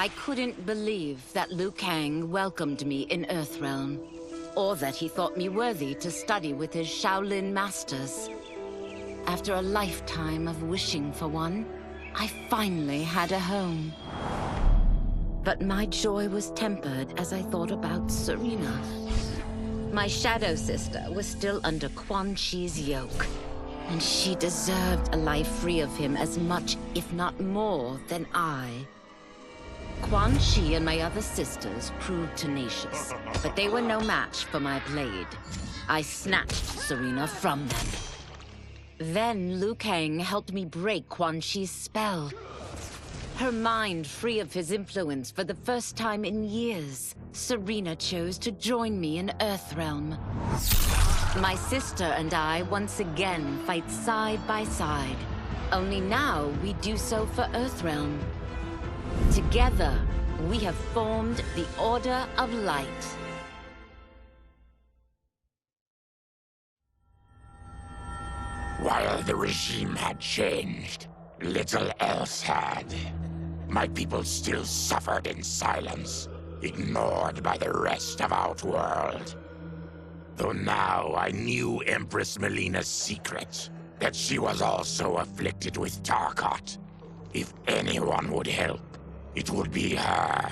I couldn't believe that Liu Kang welcomed me in Earthrealm, or that he thought me worthy to study with his Shaolin masters. After a lifetime of wishing for one, I finally had a home. But my joy was tempered as I thought about Serena. My shadow sister was still under Quan Chi's yoke, and she deserved a life free of him as much, if not more, than I. Quan Chi and my other sisters proved tenacious, but they were no match for my blade. I snatched Serena from them. Then Liu Kang helped me break Quan Chi's spell. Her mind free of his influence for the first time in years, Serena chose to join me in Earthrealm. My sister and I once again fight side by side. Only now we do so for Earthrealm. Together, we have formed the Order of Light. While the regime had changed, little else had. My people still suffered in silence, ignored by the rest of Outworld. Though now I knew Empress Mileena's secret, that she was also afflicted with Tarkat. If anyone would help, it would be her.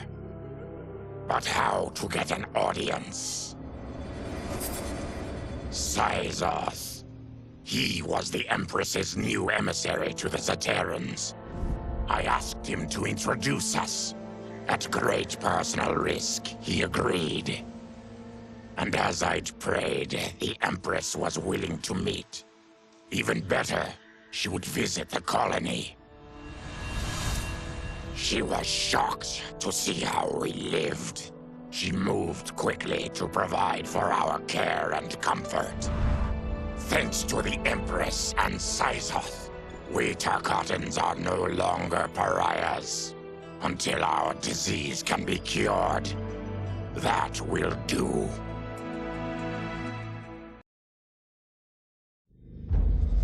But how to get an audience? Saibot. He was the Empress's new emissary to the Zaterans. I asked him to introduce us. At great personal risk, he agreed. And as I'd prayed, the Empress was willing to meet. Even better, she would visit the colony. She was shocked to see how we lived. She moved quickly to provide for our care and comfort. Thanks to the Empress and Saibot, we Tarkatans are no longer pariahs. Until our disease can be cured, that will do.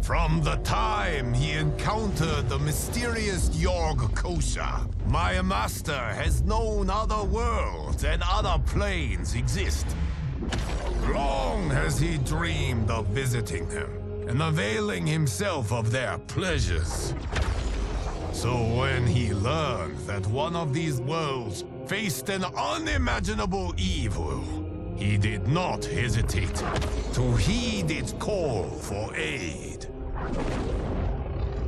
From the time he encountered the mysterious Yorg Kosha, my master has known other worlds and other planes exist. Long has he dreamed of visiting them and availing himself of their pleasures. So when he learned that one of these worlds faced an unimaginable evil, he did not hesitate to heed its call for aid.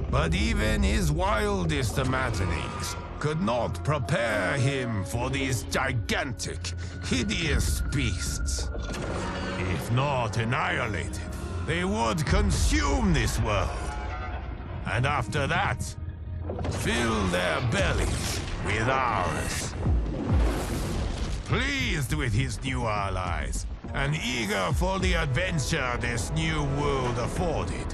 But even his wildest imaginings could not prepare him for these gigantic, hideous beasts. If not annihilated, they would consume this world. And after that, fill their bellies with ours. Pleased with his new allies, and eager for the adventure this new world afforded,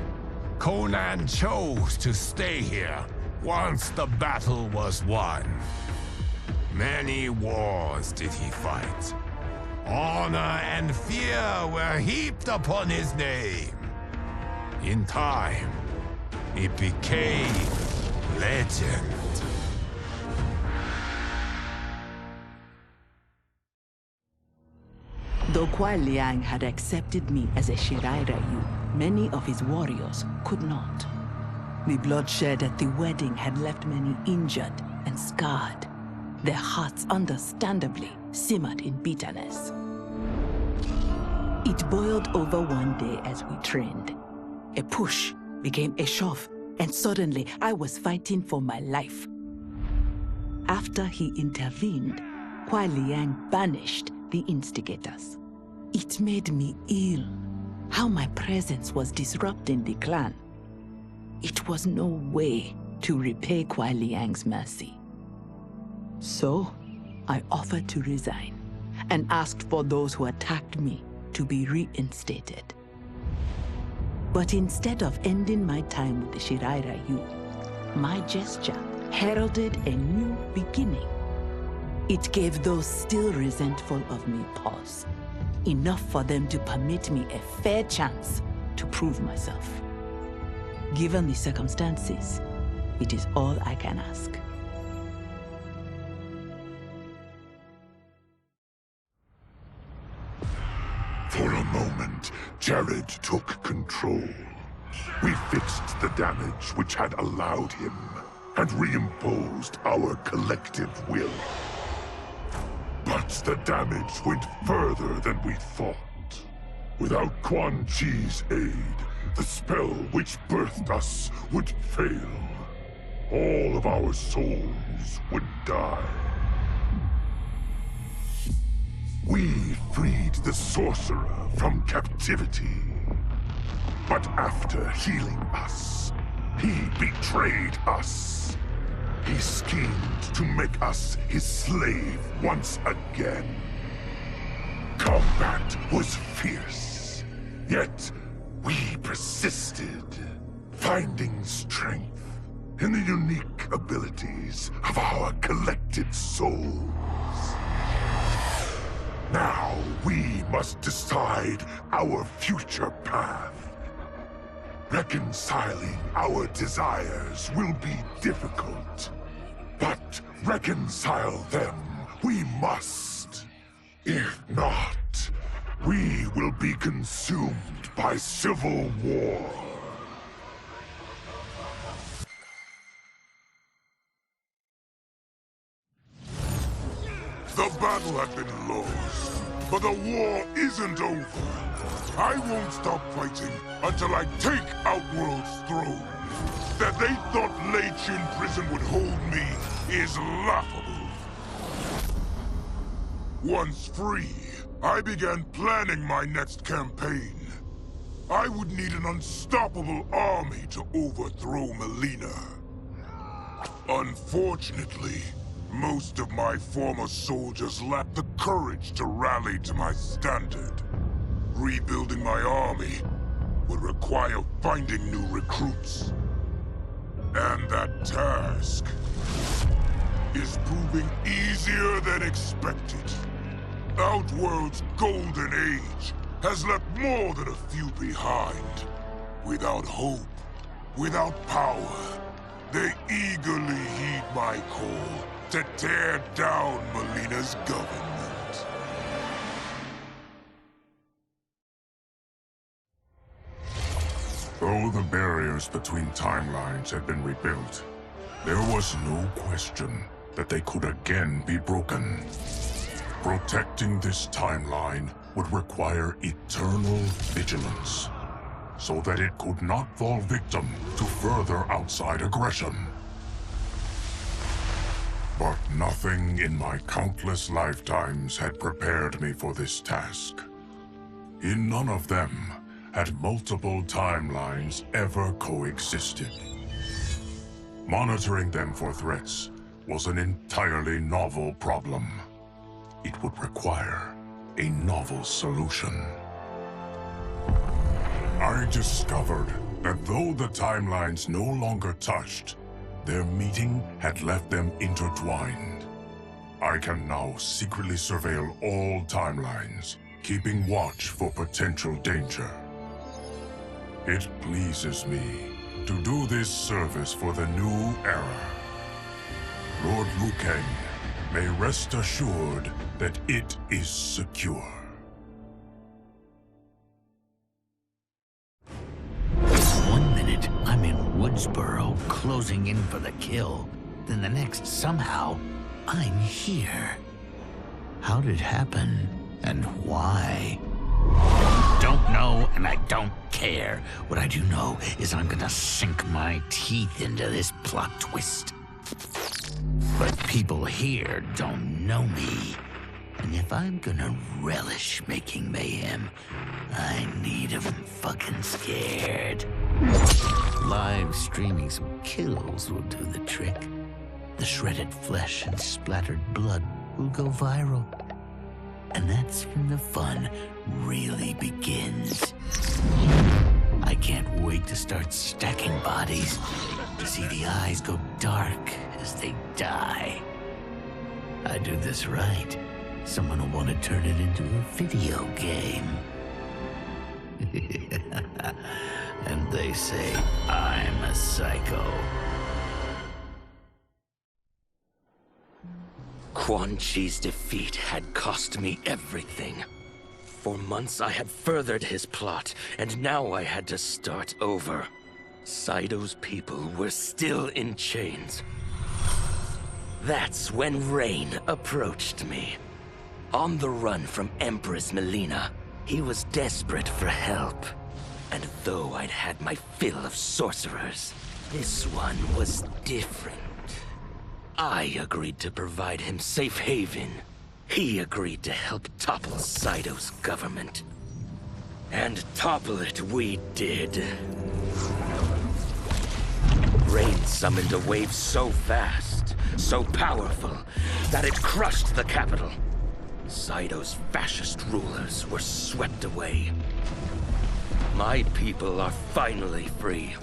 Conan chose to stay here once the battle was won. Many wars did he fight. Honor and fear were heaped upon his name. In time, it became legend. Though Kuai Liang had accepted me as a Shirairayu, many of his warriors could not. The bloodshed at the wedding had left many injured and scarred. Their hearts understandably simmered in bitterness. It boiled over one day as we trained. A push became a shove, and suddenly I was fighting for my life. After he intervened, Kuai Liang banished the instigators. It made me ill, how my presence was disrupting the clan. It was no way to repay Kuai Liang's mercy. So, I offered to resign, and asked for those who attacked me to be reinstated. But instead of ending my time with the Shirairayu, my gesture heralded a new beginning. It gave those still resentful of me pause, enough for them to permit me a fair chance to prove myself. Given the circumstances, it is all I can ask. moment, Jared took control. We fixed the damage which had allowed him, and reimposed our collective will. But the damage went further than we thought. Without Quan Chi's aid, the spell which birthed us would fail. All of our souls would die. We freed the sorcerer from captivity. But after healing us, he betrayed us. He schemed to make us his slave once again. Combat was fierce, yet we persisted, finding strength in the unique abilities of our collected souls. Now we must decide our future path. Reconciling our desires will be difficult, but reconcile them we must. If not, we will be consumed by civil war. The battle had been lost, but the war isn't over. I won't stop fighting until I take Outworld's throne. That they thought Lei Chin prison would hold me is laughable. Once free, I began planning my next campaign. I would need an unstoppable army to overthrow Mileena. Unfortunately, most of my former soldiers lacked the courage to rally to my standard. Rebuilding my army would require finding new recruits. And that task is proving easier than expected. Outworld's golden age has left more than a few behind. Without hope, without power, they eagerly heed my call to tear down Mileena's government. Though the barriers between timelines had been rebuilt, there was no question that they could again be broken. Protecting this timeline would require eternal vigilance, so that it could not fall victim to further outside aggression. But nothing in my countless lifetimes had prepared me for this task. In none of them had multiple timelines ever coexisted. Monitoring them for threats was an entirely novel problem. It would require a novel solution. I discovered that though the timelines no longer touched, their meeting had left them intertwined. I can now secretly surveil all timelines, keeping watch for potential danger. It pleases me to do this service for the new era. Lord Liu Kang may rest assured that it is secure. One minute, I'm in Woodsboro, closing in for the kill. Then the next, somehow, I'm here. How did it happen? And why? Don't know, and I don't care. What I do know is I'm gonna sink my teeth into this plot twist. But people here don't know me. And if I'm gonna relish making mayhem, I need 'em fucking scared. Live streaming some kills will do the trick. The shredded flesh and splattered blood will go viral. And that's when the fun really begins. I can't wait to start stacking bodies, to see the eyes go dark as they die. I do this right, someone will want to turn it into a video game. And they say I'm a psycho. Quan Chi's defeat had cost me everything. For months I had furthered his plot, and now I had to start over. Saido's people were still in chains. That's when Rain approached me. On the run from Empress Mileena, he was desperate for help. And though I'd had my fill of sorcerers, this one was different. I agreed to provide him safe haven. He agreed to help topple Saido's government. And topple it we did. Rain summoned a wave so fast, so powerful, that it crushed the capital. Saido's fascist rulers were swept away. My people are finally free.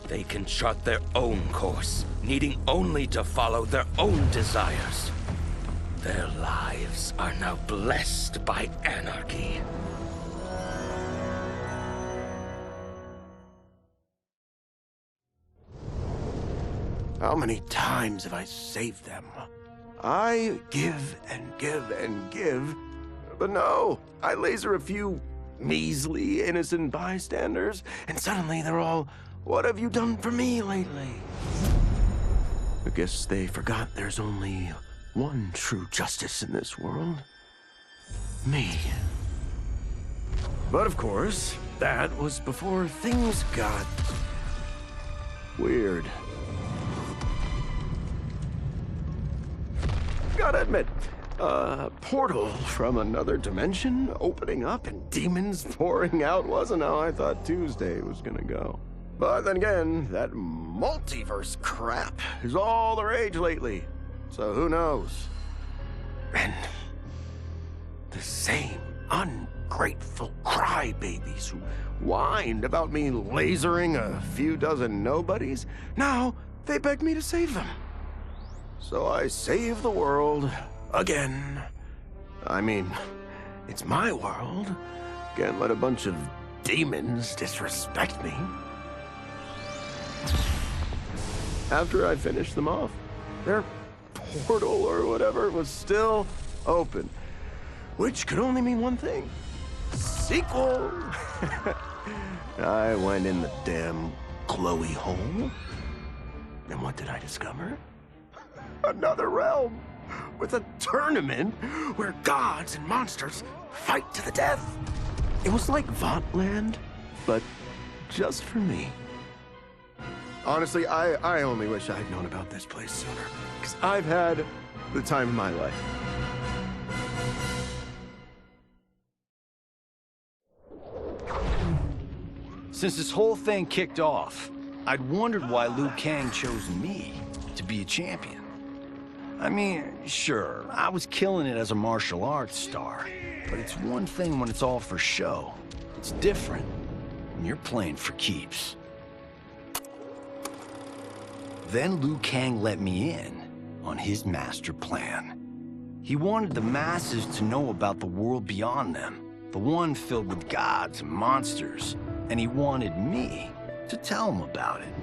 They can chart their own course, needing only to follow their own desires. Their lives are now blessed by anarchy. How many times have I saved them? I give and give and give, but no, I laser a few measly innocent bystanders, and suddenly they're all, "What have you done for me lately?" I guess they forgot there's only one true justice in this world. Me. But of course, that was before things got weird. Gotta admit, a portal from another dimension opening up and demons pouring out wasn't how I thought Tuesday was gonna go. But then again, that multiverse crap is all the rage lately, so who knows? And the same ungrateful crybabies who whined about me lasering a few dozen nobodies, now they beg me to save them. So I save the world again. I mean, it's my world. Can't let a bunch of demons disrespect me. After I finished them off, their portal or whatever was still open, which could only mean one thing: sequel. I went in the damn glowy hole, and what did I discover? Another realm with a tournament where gods and monsters fight to the death. It was like Votland, but just for me. Honestly, I only wish I'd known about this place sooner, because I've had the time of my life. Since this whole thing kicked off, I'd wondered why Liu Kang chose me to be a champion. I mean, sure, I was killing it as a martial arts star, but it's one thing when it's all for show. It's different when you're playing for keeps. Then Liu Kang let me in on his master plan. He wanted the masses to know about the world beyond them, the one filled with gods and monsters, and he wanted me to tell them about it.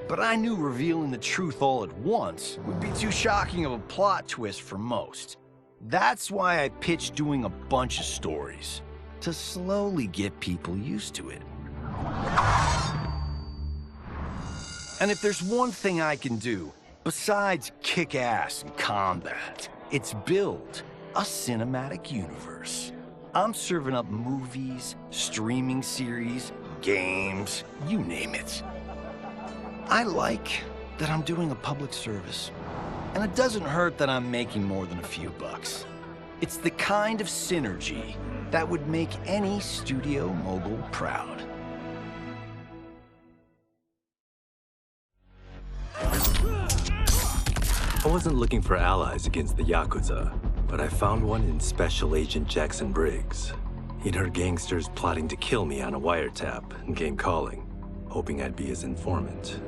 But I knew revealing the truth all at once would be too shocking of a plot twist for most. That's why I pitched doing a bunch of stories, to slowly get people used to it. And if there's one thing I can do, besides kick ass in combat, it's build a cinematic universe. I'm serving up movies, streaming series, games, you name it. I like that I'm doing a public service, and it doesn't hurt that I'm making more than a few bucks. It's the kind of synergy that would make any studio mogul proud. I wasn't looking for allies against the Yakuza, but I found one in Special Agent Jackson Briggs. He'd heard gangsters plotting to kill me on a wiretap and came calling, hoping I'd be his informant.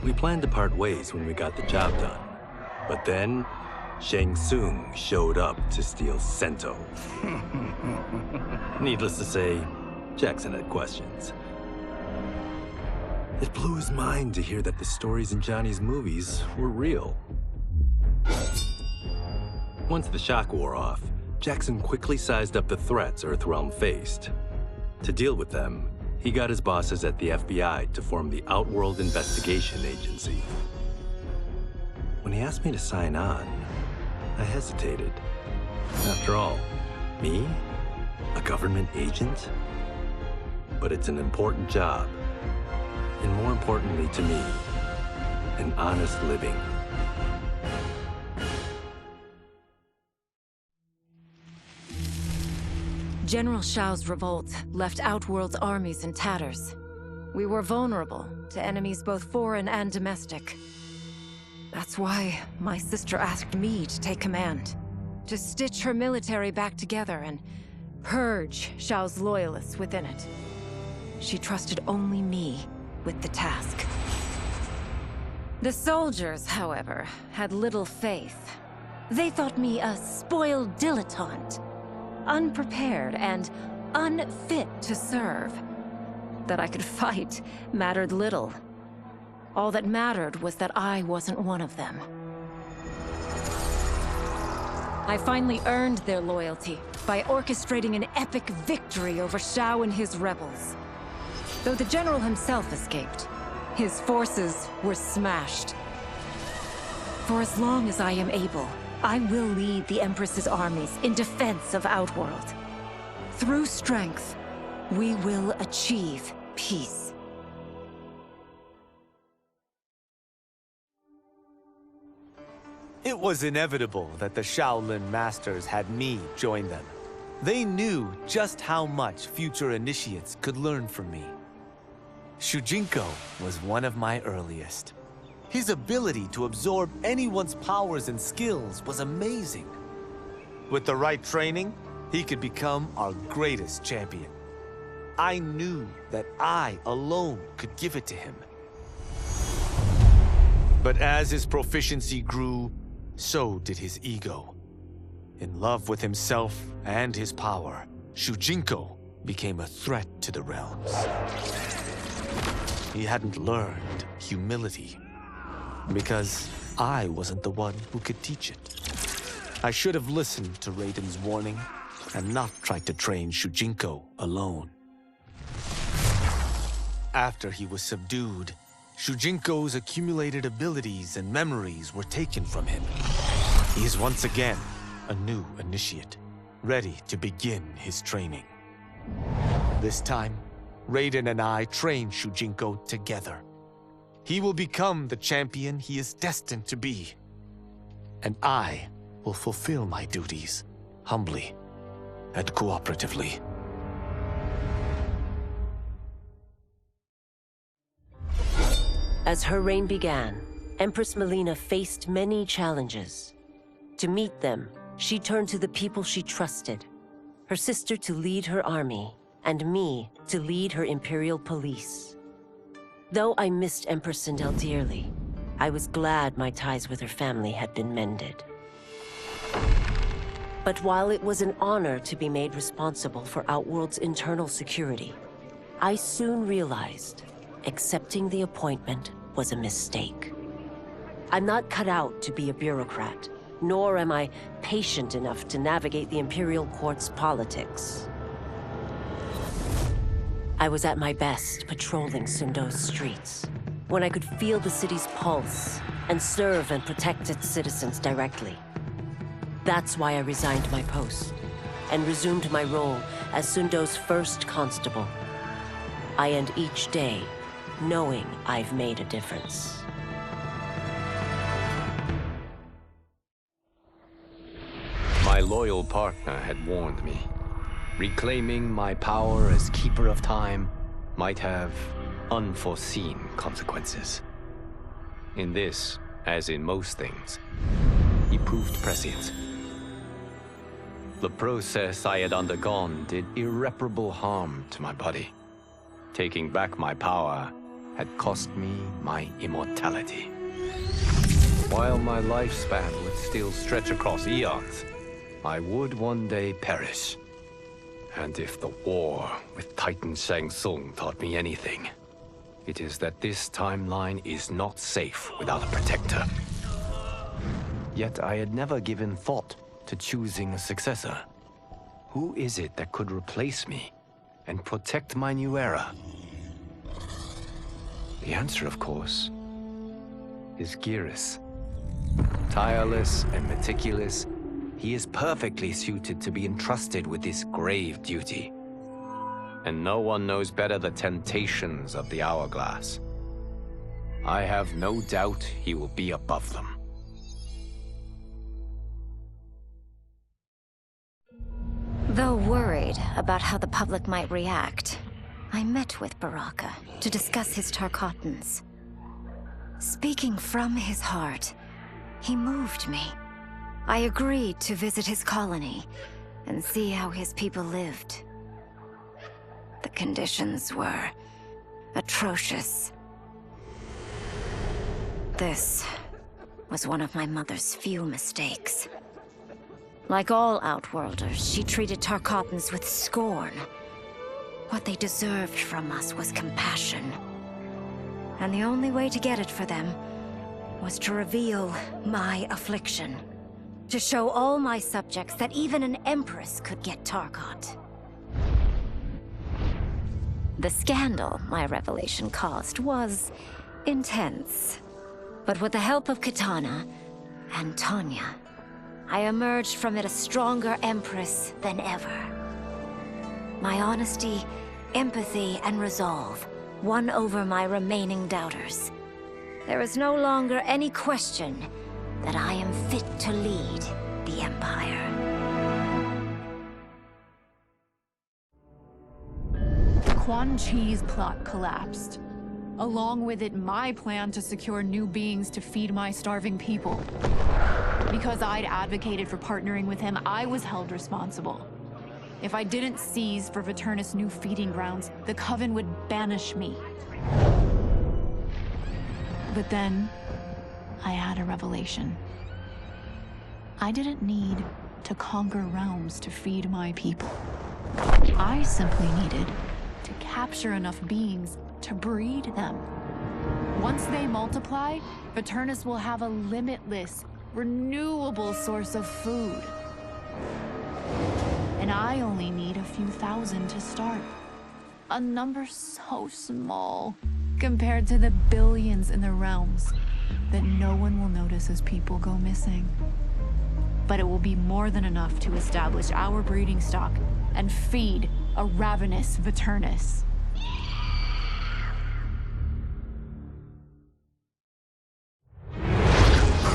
We planned to part ways when we got the job done, but then Shang Tsung showed up to steal Sento. Needless to say, Jackson had questions. It blew his mind to hear that the stories in Johnny's movies were real. Once the shock wore off, Jackson quickly sized up the threats Earthrealm faced. To deal with them, he got his bosses at the FBI to form the Outworld Investigation Agency. When he asked me to sign on, I hesitated. After all, me? A government agent? But it's an important job. And more importantly to me, an honest living. General Shao's revolt left Outworld's armies in tatters. We were vulnerable to enemies both foreign and domestic. That's why my sister asked me to take command, to stitch her military back together and purge Shao's loyalists within it. She trusted only me with the task. The soldiers, however, had little faith. They thought me a spoiled dilettante, unprepared and unfit to serve. That I could fight mattered little. All that mattered was that I wasn't one of them. I finally earned their loyalty by orchestrating an epic victory over Shao and his rebels. Though the general himself escaped, his forces were smashed. For as long as I am able, I will lead the Empress's armies in defense of Outworld. Through strength, we will achieve peace. It was inevitable that the Shaolin Masters had me join them. They knew just how much future initiates could learn from me. Shujinko was one of my earliest. His ability to absorb anyone's powers and skills was amazing. With the right training, he could become our greatest champion. I knew that I alone could give it to him. But as his proficiency grew, so did his ego. In love with himself and his power, Shujinko became a threat to the realms. He hadn't learned humility, because I wasn't the one who could teach it. I should have listened to Raiden's warning and not tried to train Shujinko alone. After he was subdued, Shujinko's accumulated abilities and memories were taken from him. He is once again a new initiate, ready to begin his training. This time, Raiden and I train Shujinko together. He will become the champion he is destined to be. And I will fulfill my duties, humbly and cooperatively. As her reign began, Empress Mileena faced many challenges. To meet them, she turned to the people she trusted. Her sister to lead her army, and me to lead her Imperial police. Though I missed Empress Sindel dearly, I was glad my ties with her family had been mended. But while it was an honor to be made responsible for Outworld's internal security, I soon realized accepting the appointment was a mistake. I'm not cut out to be a bureaucrat, nor am I patient enough to navigate the Imperial Court's politics. I was at my best patrolling Sundo's streets, when I could feel the city's pulse and serve and protect its citizens directly. That's why I resigned my post and resumed my role as Sundo's first constable. I end each day knowing I've made a difference. My loyal partner had warned me. Reclaiming my power as Keeper of Time might have unforeseen consequences. In this, as in most things, he proved prescient. The process I had undergone did irreparable harm to my body. Taking back my power had cost me my immortality. While my lifespan would still stretch across eons, I would one day perish. And if the war with Titan Shang Tsung taught me anything, it is that this timeline is not safe without a protector. Yet I had never given thought to choosing a successor. Who is it that could replace me and protect my new era? The answer, of course, is Geras. Tireless and meticulous, he is perfectly suited to be entrusted with this grave duty. And no one knows better the temptations of the hourglass. I have no doubt he will be above them. Though worried about how the public might react, I met with Baraka to discuss his Tarkatans. Speaking from his heart, he moved me. I agreed to visit his colony and see how his people lived. The conditions were atrocious. This was one of my mother's few mistakes. Like all Outworlders, she treated Tarkatans with scorn. What they deserved from us was compassion. And the only way to get it for them was to reveal my affliction. To show all my subjects that even an empress could get Tarkat. The scandal my revelation caused was intense. But with the help of Kitana and Tanya, I emerged from it a stronger empress than ever. My honesty, empathy, and resolve won over my remaining doubters. There is no longer any question that I am fit to lead the Empire. Quan Chi's plot collapsed. Along with it, my plan to secure new beings to feed my starving people. Because I'd advocated for partnering with him, I was held responsible. If I didn't seize for Viternus' new feeding grounds, the Coven would banish me. But then, I had a revelation. I didn't need to conquer realms to feed my people. I simply needed to capture enough beings to breed them. Once they multiply, Viternus will have a limitless, renewable source of food. And I only need a few thousand to start. A number so small compared to the billions in the realms that no one will notice as people go missing. But it will be more than enough to establish our breeding stock and feed a ravenous Viternus.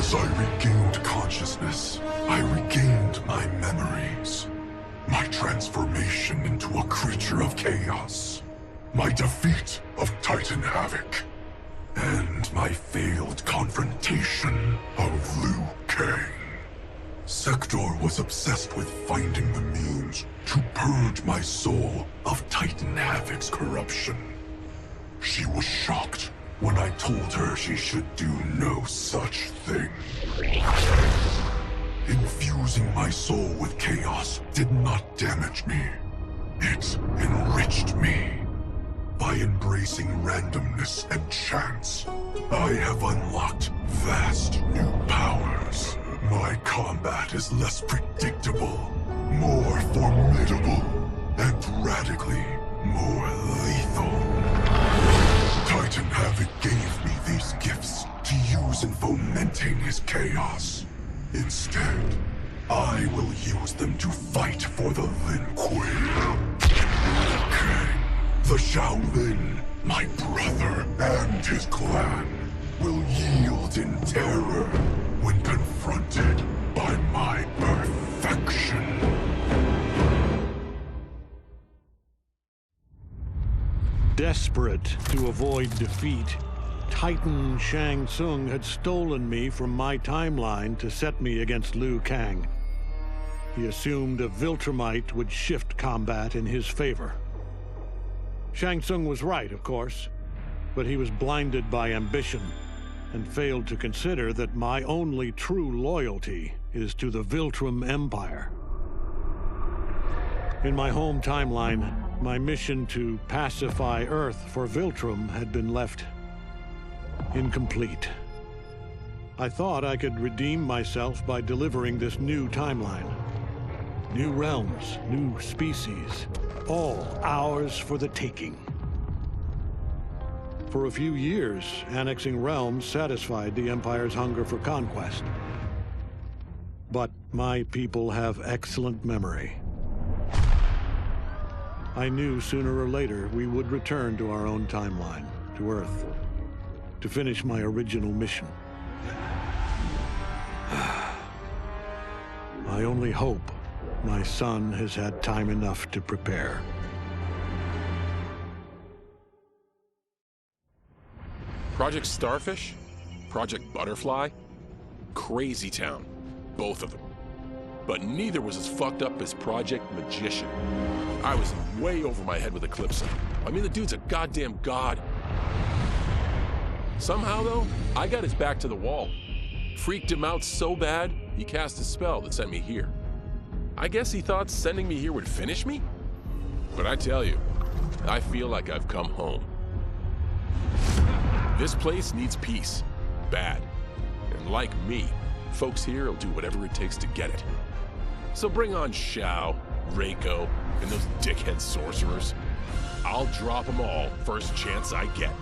As I regained consciousness, I regained my memories. My transformation into a creature of chaos. My defeat of Titan Havik. And my failed confrontation of Liu Kang. Sektor was obsessed with finding the means to purge my soul of Titan Havik's corruption. She was shocked when I told her she should do no such thing. Infusing my soul with chaos did not damage me. It enriched me. By embracing randomness and chance, I have unlocked vast new powers. My combat is less predictable, more formidable, and radically more lethal. Titan Havik gave me these gifts to use in fomenting his chaos. Instead, I will use them to fight for the Lin Kuei. Kang, the Shaolin, my brother and his clan, will yield in terror when confronted by my perfection. Desperate to avoid defeat, Titan Shang Tsung had stolen me from my timeline to set me against Liu Kang. He assumed a Viltrumite would shift combat in his favor. Shang Tsung was right, of course, but he was blinded by ambition and failed to consider that my only true loyalty is to the Viltrum Empire. In my home timeline, my mission to pacify Earth for Viltrum had been left incomplete. I thought I could redeem myself by delivering this new timeline. New realms, new species, all ours for the taking. For a few years, annexing realms satisfied the Empire's hunger for conquest. But my people have excellent memory. I knew sooner or later we would return to our own timeline, to Earth, to finish my original mission. I only hope my son has had time enough to prepare. Project Starfish? Project Butterfly? Crazy town. Both of them. But neither was as fucked up as Project Magician. I was way over my head with Eclipse. I mean, the dude's a goddamn god. Somehow, though, I got his back to the wall. Freaked him out so bad, he cast a spell that sent me here. I guess he thought sending me here would finish me? But I tell you, I feel like I've come home. This place needs peace. Bad. And like me, folks here will do whatever it takes to get it. So bring on Shao, Reiko, and those dickhead sorcerers. I'll drop them all first chance I get.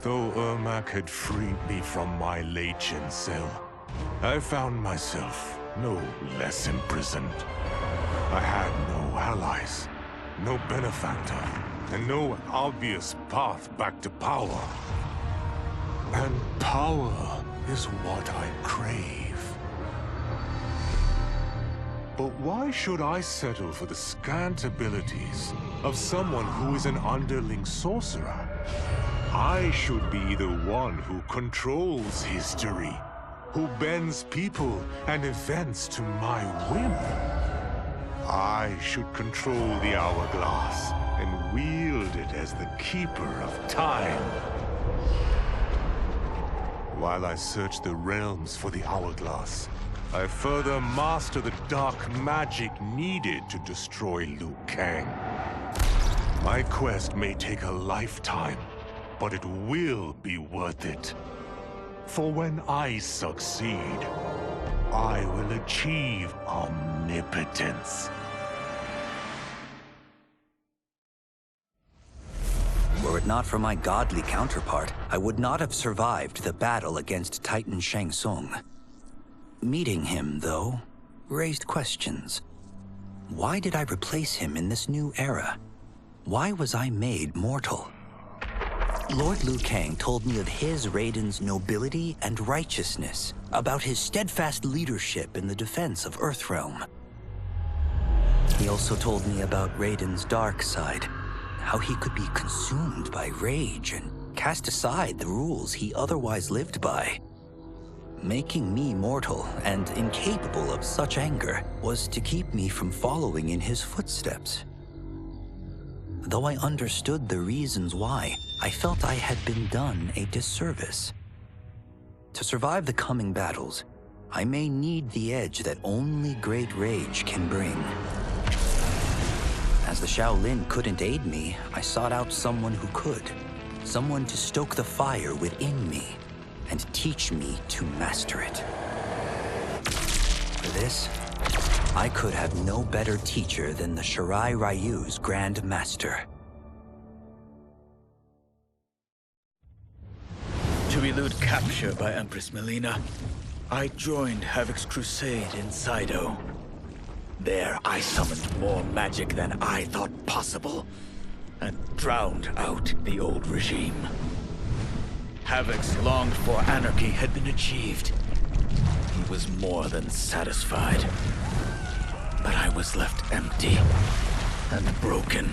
Though Ermac had freed me from my Legion cell, I found myself no less imprisoned. I had no allies, no benefactor, and no obvious path back to power. And power is what I crave. But why should I settle for the scant abilities of someone who is an underling sorcerer? I should be the one who controls history, who bends people and events to my whim. I should control the hourglass and wield it as the keeper of time. While I search the realms for the hourglass, I further master the dark magic needed to destroy Liu Kang. My quest may take a lifetime, but it will be worth it. For when I succeed, I will achieve omnipotence. Were it not for my godly counterpart, I would not have survived the battle against Titan Shang Tsung. Meeting him, though, raised questions. Why did I replace him in this new era? Why was I made mortal? Lord Liu Kang told me of his Raiden's nobility and righteousness, about his steadfast leadership in the defense of Earthrealm. He also told me about Raiden's dark side, how he could be consumed by rage and cast aside the rules he otherwise lived by. Making me mortal and incapable of such anger was to keep me from following in his footsteps. Though I understood the reasons why, I felt I had been done a disservice. To survive the coming battles, I may need the edge that only great rage can bring. As the Shaolin couldn't aid me, I sought out someone who could. Someone to stoke the fire within me and teach me to master it. For this, I could have no better teacher than the Shirai Ryu's Grand Master. To elude capture by Empress Mileena, I joined Havik's crusade in Saido. There, I summoned more magic than I thought possible, and drowned out the old regime. Havik's longed-for anarchy had been achieved. He was more than satisfied. But I was left empty and broken.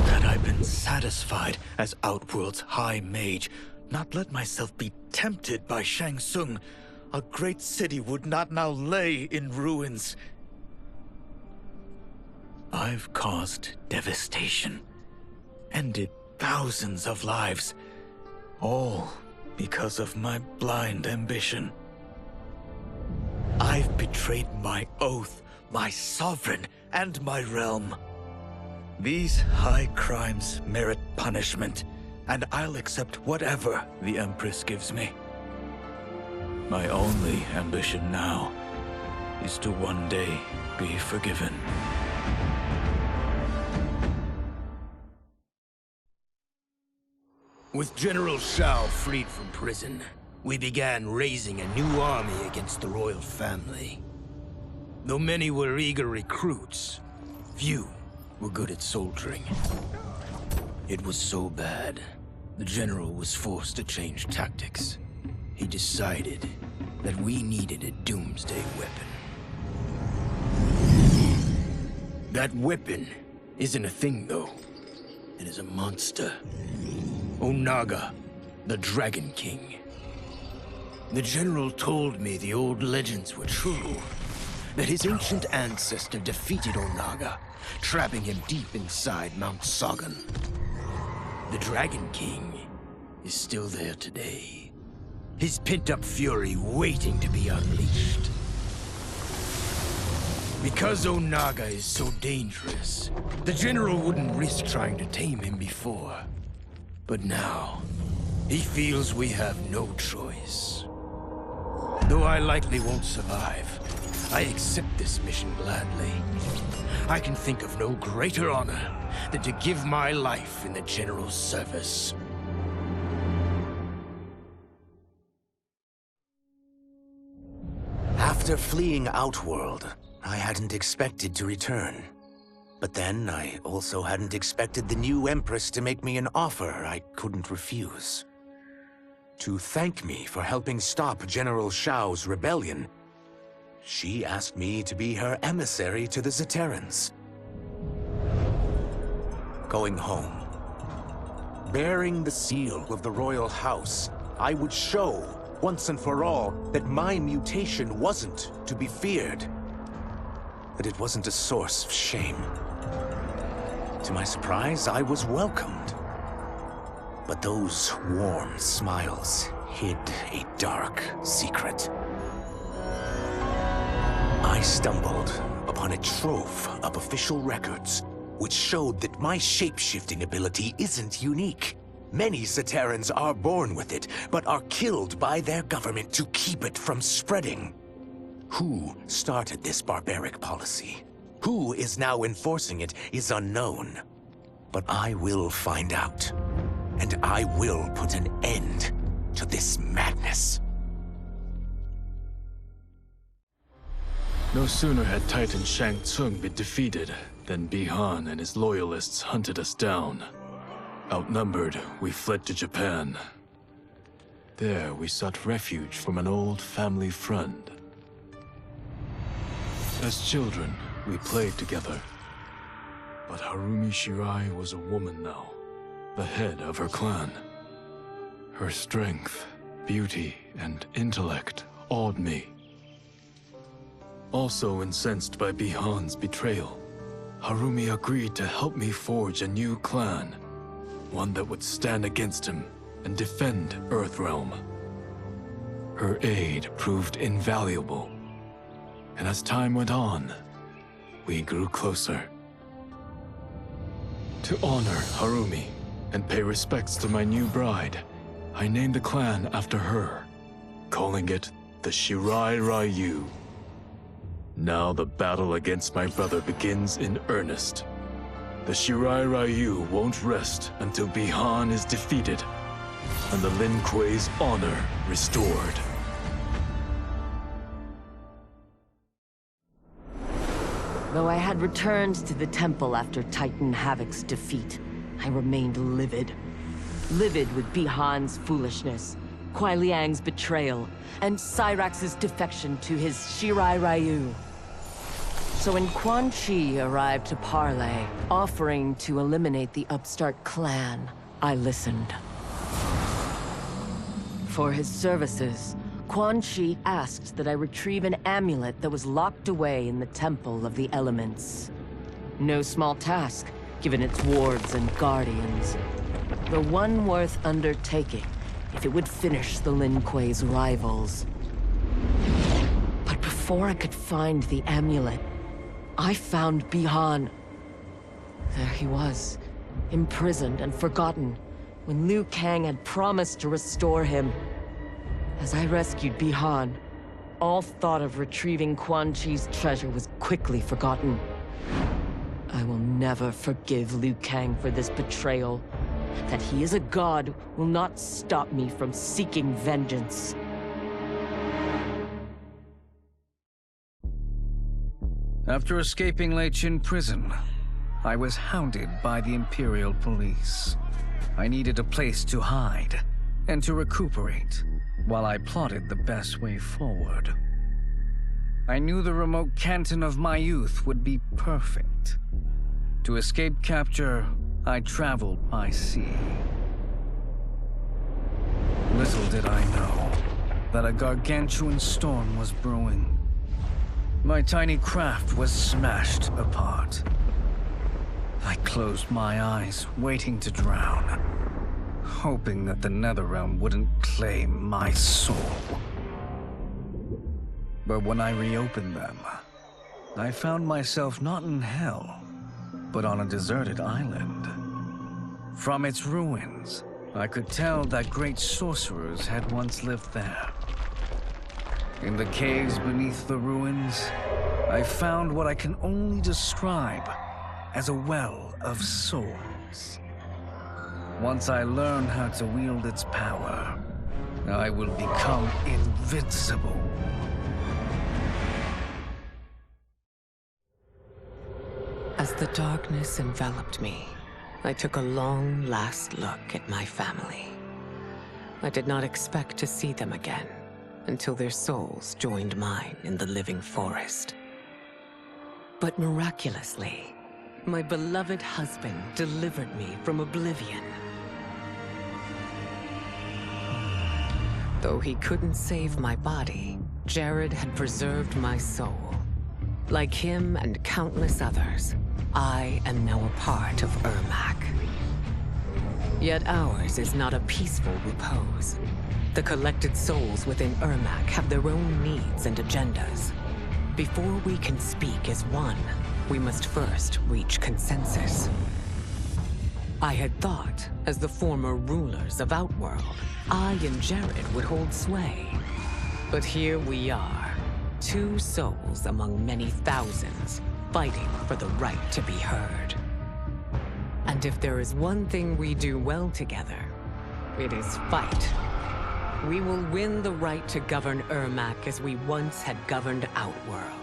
Had I been satisfied as Outworld's High Mage, not let myself be tempted by Shang Tsung, a great city would not now lay in ruins. I've caused devastation, ended thousands of lives, all because of my blind ambition. I've betrayed my oath, my sovereign, and my realm. These high crimes merit punishment, and I'll accept whatever the Empress gives me. My only ambition now is to one day be forgiven. With General Shao freed from prison, we began raising a new army against the royal family. Though many were eager recruits, few were good at soldiering. It was so bad, the general was forced to change tactics. He decided that we needed a doomsday weapon. That weapon isn't a thing, though. It is a monster. Onaga, the Dragon King. The general told me the old legends were true. That his ancient ancestor defeated Onaga, trapping him deep inside Mount Sagan. The Dragon King is still there today. His pent-up fury waiting to be unleashed. Because Onaga is so dangerous, the general wouldn't risk trying to tame him before. But now, he feels we have no choice. Though I likely won't survive, I accept this mission gladly. I can think of no greater honor than to give my life in the general's service. After fleeing Outworld, I hadn't expected to return. But then, I also hadn't expected the new Empress to make me an offer I couldn't refuse. To thank me for helping stop General Shao's rebellion, she asked me to be her emissary to the Zaterrans. Going home, bearing the seal of the royal house, I would show, once and for all, that my mutation wasn't to be feared. That it wasn't a source of shame. To my surprise, I was welcomed. But those warm smiles hid a dark secret. I stumbled upon a trove of official records, which showed that my shape-shifting ability isn't unique. Many Zaterrans are born with it, but are killed by their government to keep it from spreading. Who started this barbaric policy? Who is now enforcing it is unknown. But I will find out. And I will put an end to this madness. No sooner had Titan Shang Tsung been defeated than Bi-Han and his loyalists hunted us down. Outnumbered, we fled to Japan. There, we sought refuge from an old family friend. As children, we played together. But Harumi Shirai was a woman now, the head of her clan. Her strength, beauty, and intellect awed me. Also incensed by Bi-Han's betrayal, Harumi agreed to help me forge a new clan, one that would stand against him and defend Earthrealm. Her aid proved invaluable, and as time went on, we grew closer. To honor Harumi and pay respects to my new bride, I named the clan after her, calling it the Shirai Ryu. Now the battle against my brother begins in earnest. The Shirai Ryu won't rest until Bi-Han is defeated and the Lin Kuei's honor restored. Though I had returned to the temple after Titan Havik's defeat, I remained livid. Livid with Bi-Han's foolishness, Kuai Liang's betrayal, and Cyrax's defection to his Shirai Ryu. So when Quan Chi arrived to parley, offering to eliminate the upstart clan, I listened. For his services, Quan Chi asked that I retrieve an amulet that was locked away in the Temple of the Elements. No small task, given its wards and guardians. The one worth undertaking, if it would finish the Lin Kuei's rivals. But before I could find the amulet, I found Bi-Han. There he was, imprisoned and forgotten, when Liu Kang had promised to restore him. As I rescued Bihan, all thought of retrieving Quan Chi's treasure was quickly forgotten. I will never forgive Liu Kang for this betrayal. That he is a god will not stop me from seeking vengeance. After escaping Lei Chin prison, I was hounded by the Imperial Police. I needed a place to hide and to recuperate while I plotted the best way forward. I knew the remote canton of my youth would be perfect. To escape capture, I traveled by sea. Little did I know that a gargantuan storm was brewing. My tiny craft was smashed apart. I closed my eyes, waiting to drown, hoping that the Netherrealm wouldn't claim my soul. But when I reopened them, I found myself not in hell, but on a deserted island. From its ruins, I could tell that great sorcerers had once lived there. In the caves beneath the ruins, I found what I can only describe as a well of souls. Once I learn how to wield its power, I will become invincible. As the darkness enveloped me, I took a long last look at my family. I did not expect to see them again until their souls joined mine in the living forest. But miraculously, my beloved husband delivered me from oblivion. Though he couldn't save my body, Jared had preserved my soul. Like him and countless others, I am now a part of Ermac. Yet ours is not a peaceful repose. The collected souls within Ermac have their own needs and agendas. Before we can speak as one, we must first reach consensus. I had thought, as the former rulers of Outworld, I and Jared would hold sway. But here we are, two souls among many thousands, fighting for the right to be heard. And if there is one thing we do well together, it is fight. We will win the right to govern Ermac as we once had governed Outworld.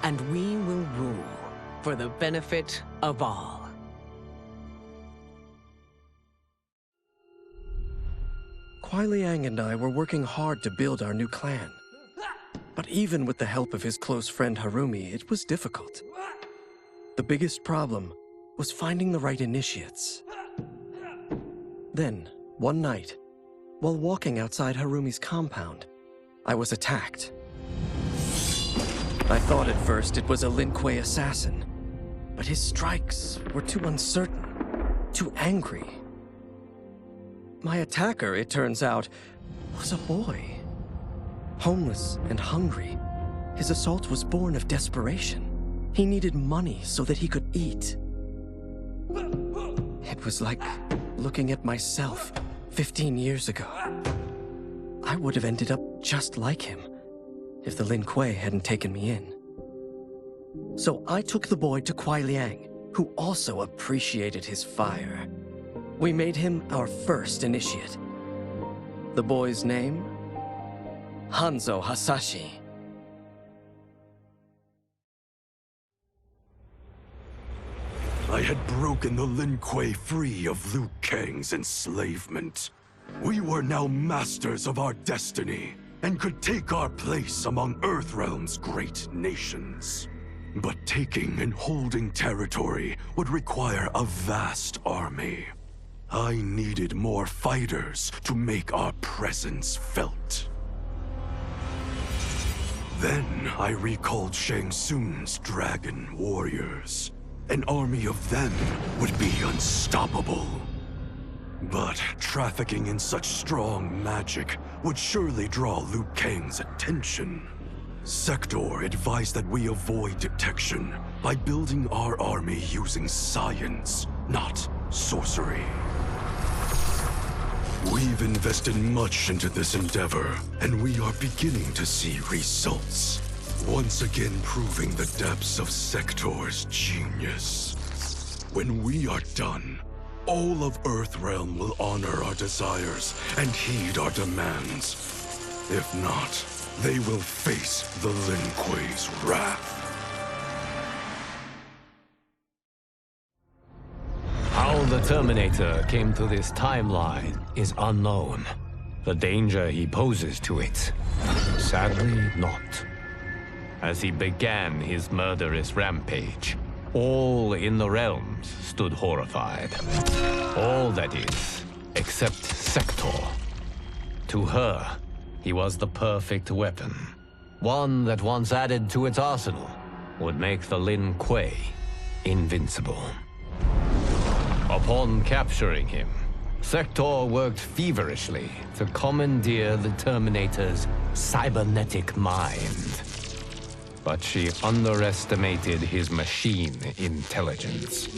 And we will rule for the benefit of all. Kuai Liang and I were working hard to build our new clan. But even with the help of his close friend Harumi, it was difficult. The biggest problem was finding the right initiates. Then, one night, while walking outside Harumi's compound, I was attacked. I thought at first it was a Lin Kuei assassin, but his strikes were too uncertain, too angry. My attacker, it turns out, was a boy. Homeless and hungry, his assault was born of desperation. He needed money so that he could eat. It was like looking at myself 15 years ago. I would have ended up just like him if the Lin Kuei hadn't taken me in. So I took the boy to Kuai Liang, who also appreciated his fire. We made him our first initiate. The boy's name? Hanzo Hasashi. I had broken the Lin Kuei free of Liu Kang's enslavement. We were now masters of our destiny, and could take our place among Earthrealm's great nations. But taking and holding territory would require a vast army. I needed more fighters to make our presence felt. Then I recalled Shang Tsung's dragon warriors. An army of them would be unstoppable. But trafficking in such strong magic would surely draw Liu Kang's attention. Sektor advised that we avoid detection by building our army using science, not sorcery. We've invested much into this endeavor, and we are beginning to see results. Once again proving the depths of Sektor's genius. When we are done, all of Earthrealm will honor our desires and heed our demands. If not, they will face the Lin Kuei's wrath. How the Terminator came to this timeline is unknown. The danger he poses to it, sadly not. As he began his murderous rampage, all in the realms stood horrified. All, that is, except Sektor. To her, he was the perfect weapon. One that once added to its arsenal would make the Lin Kuei invincible. Upon capturing him, Sektor worked feverishly to commandeer the Terminator's cybernetic mind. But she underestimated his machine intelligence.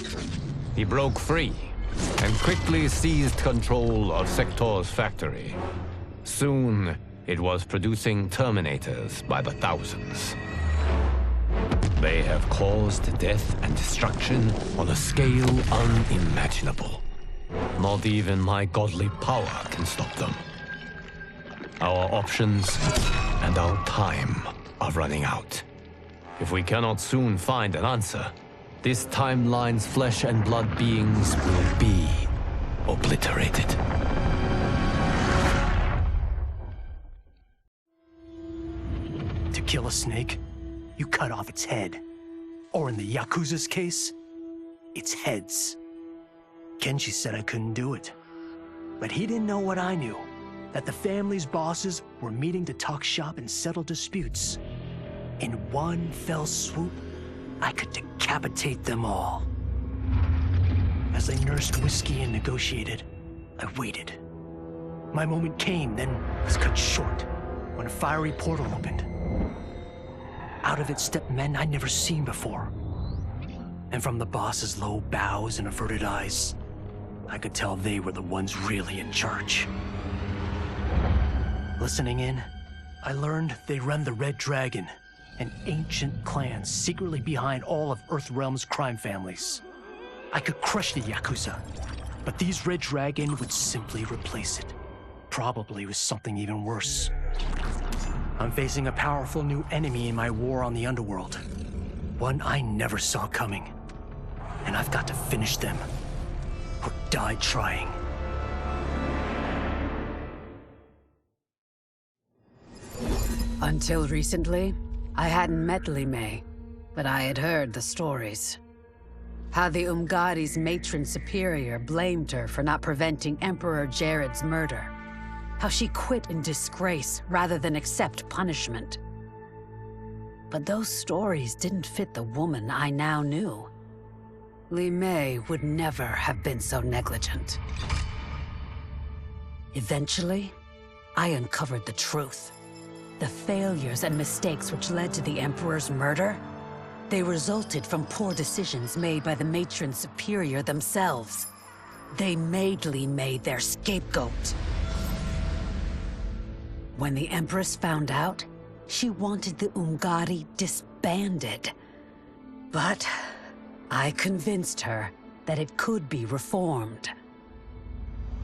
He broke free and quickly seized control of Sektor's factory. Soon, it was producing Terminators by the thousands. They have caused death and destruction on a scale unimaginable. Not even my godly power can stop them. Our options and our time are running out. If we cannot soon find an answer, this timeline's flesh and blood beings will be obliterated. To kill a snake, you cut off its head. Or in the Yakuza's case, its heads. Kenshi said I couldn't do it. But he didn't know what I knew. That the family's bosses were meeting to talk shop and settle disputes. In one fell swoop, I could decapitate them all. As they nursed whiskey and negotiated, I waited. My moment came, then was cut short when a fiery portal opened. Out of it stepped men I'd never seen before. And from the boss's low bows and averted eyes, I could tell they were the ones really in charge. Listening in, I learned they run the Red Dragon, an ancient clan secretly behind all of Earthrealm's crime families. I could crush the Yakuza, but these Red Dragon would simply replace it. Probably with something even worse. I'm facing a powerful new enemy in my war on the underworld. One I never saw coming. And I've got to finish them, or die trying. Until recently, I hadn't met Li Mei, but I had heard the stories. How the Umgadi's matron superior blamed her for not preventing Emperor Jared's murder. How she quit in disgrace rather than accept punishment. But those stories didn't fit the woman I now knew. Li Mei would never have been so negligent. Eventually, I uncovered the truth. The failures and mistakes which led to the Emperor's murder, they resulted from poor decisions made by the matron superior themselves. They made Li Mei their scapegoat. When the Empress found out, she wanted the Umgadi disbanded. But I convinced her that it could be reformed.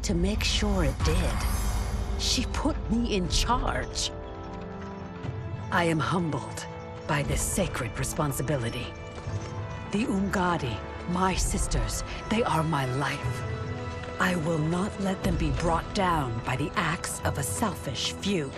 To make sure it did, she put me in charge. I am humbled by this sacred responsibility. The Umgadi, my sisters, they are my life. I will not let them be brought down by the acts of a selfish few.